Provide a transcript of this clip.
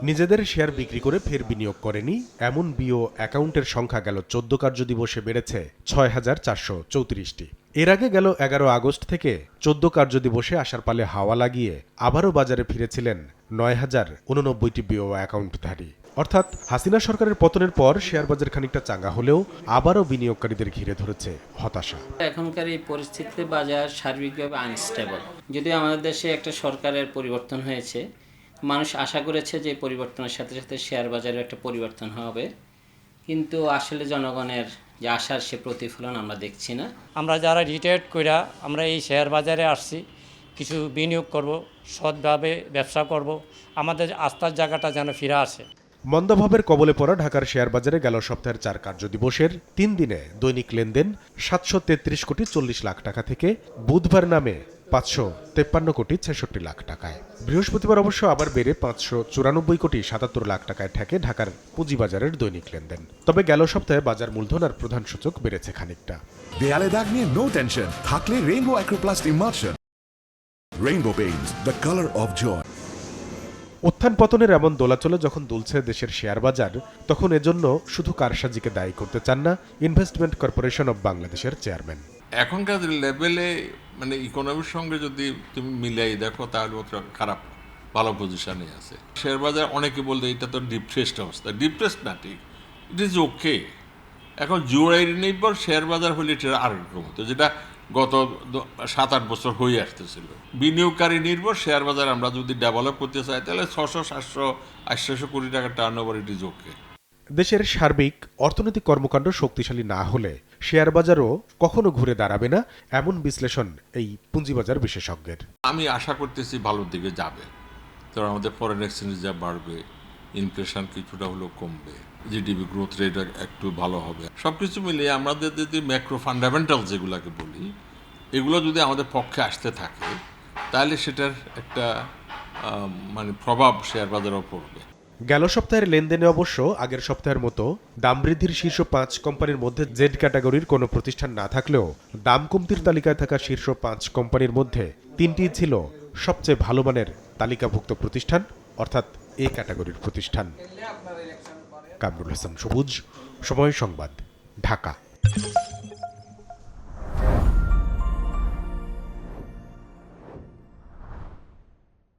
নিজেদের শেয়ার বিক্রি করে ফের বিনিয়োগ করেনি এমন বিও অ্যাকাউন্টের সংখ্যা গেল ১৪ কার্যদিবসে বেড়েছে ৬,৪৩৪টি। এর আগে গেল ১১ আগস্ট থেকে ১৪ কার্যদিবসে আসার পালে হাওয়া লাগিয়ে আবারও বাজারে ফিরেছিলেন ৯,০৮৯টি বিও অ্যাকাউন্টধারী। অর্থাৎ হাসিনা সরকারের পতনের পর শেয়ার বাজার খানিকটা চাঙ্গা হলেও আবারও বিনিয়োগকারীদের ঘিরে ধরেছে হতাশা। এখনকার এই পরিস্থিতিতে বাজার সার্বিকভাবে আনস্টেবল। যদিও আমাদের দেশে একটা সরকারের পরিবর্তন হয়েছে, মানুষ আশা করেছে যে পরিবর্তনের সাথে সাথে শেয়ার বাজারের একটা পরিবর্তন হবে, কিন্তু আসলে জনগণের যে আশার সে প্রতিফলন আমরা দেখছি না। আমরা যারা রিটায়ার্ড কইরা আমরা এই শেয়ার বাজারে আসছি, কিছু বিনিয়োগ করব, সৎভাবে ব্যবসা করব, আমাদের আস্থার জায়গাটা যেন ফিরে আসে। মন্দাভাবের কবলে পড়া ঢাকার শেয়ার বাজারে গেল সপ্তাহের ৪ কার্যদিবসের ৩ দিনে দৈনিক লেনদেন ৭৩৩ কোটি ৪০ লাখ টাকা থেকে বুধবার নামে ৫৫৩ কোটি ৬৬ লাখ টাকায়। বৃহস্পতিবার অবশ্য আবার বেড়ে ৫৯৪ কোটি ৭৭ লাখ টাকায় ঠেকে ঢাকার পুঁজিবাজারের দৈনিক লেনদেন। তবে গেল সপ্তাহে বাজার মূলধন আর প্রধান সূচক বেড়েছে খানিকটা। দেয়ালে দাগ নিয়ে নো টেনশন থাকলে rainbow acroplast emulsion. Rainbow paints the colour of joy. উত্থান পতনের এমন দোলাচলে যখন দুলছে দেশের শেয়ার বাজার, তখন এজন্য শুধু কারসাজিকে দায়ী করতে চান না ইনভেস্টমেন্ট কর্পোরেশন অব বাংলাদেশের চেয়ারম্যান। এখনকার লেভেলে মানে ইকোনমির সঙ্গে যদি তুমি মিলাই দেখো তাহলে খারাপ ভালো পজিশনে আছে শেয়ার বাজার। অনেকে বলতে এটা তো ডিপ্রেসড অবস্থা, ডিপ্রেসড না, ঠিক, ইট ইজ ওকে। এখন জুয়ারি নির্ভর শেয়ার বাজার হলে এটা আরেকরকম হতো, যেটা গত ৭-৮ বছর হয়ে আসতেছিল। বিনিয়োগকারী নির্ভর শেয়ার বাজার আমরা যদি ডেভেলপ করতে চাই তাহলে ৬০০-৭০০-৮০০ কোটি টাকা turn over it is okay. দেশের সার্বিক অর্থনৈতিক কর্মকাণ্ড শক্তিশালী না হলে শেয়ার বাজারও কখনো ঘুরে দাঁড়াবে না, এমন বিশ্লেষণ এই পুঁজিবাজার বিশেষজ্ঞের। আমি আশা করতেছি ভালোর দিকে যাবে, কারণ আমাদের ফরেন এক্সচেঞ্জ যা বাড়বে, ইনফ্লেশন কিছুটা হলেও কমবে, জিডিপি গ্রোথ রেট একটু ভালো হবে। সব কিছু মিলিয়ে আমাদের যদি ম্যাক্রো ফান্ডামেন্টাল যেগুলোকে বলি, এগুলো যদি আমাদের পক্ষে আসতে থাকে তাহলে সেটার একটা মানে প্রভাব শেয়ার বাজারেও পড়বে। গেল সপ্তাহের লেনদেনে অবশ্য আগের সপ্তাহের মতো দাম বৃদ্ধির শীর্ষ ৫ কোম্পানির মধ্যে জেড ক্যাটাগরির কোনো প্রতিষ্ঠান না থাকলেও দাম কমতির তালিকায় থাকা শীর্ষ ৫ কোম্পানির মধ্যে ৩টি ছিল সবচেয়ে ভালো মানের তালিকাভুক্ত প্রতিষ্ঠান, অর্থাৎ এ ক্যাটাগরির প্রতিষ্ঠান। কামরুল হাসান সবুজ, সময় সংবাদ, ঢাকা।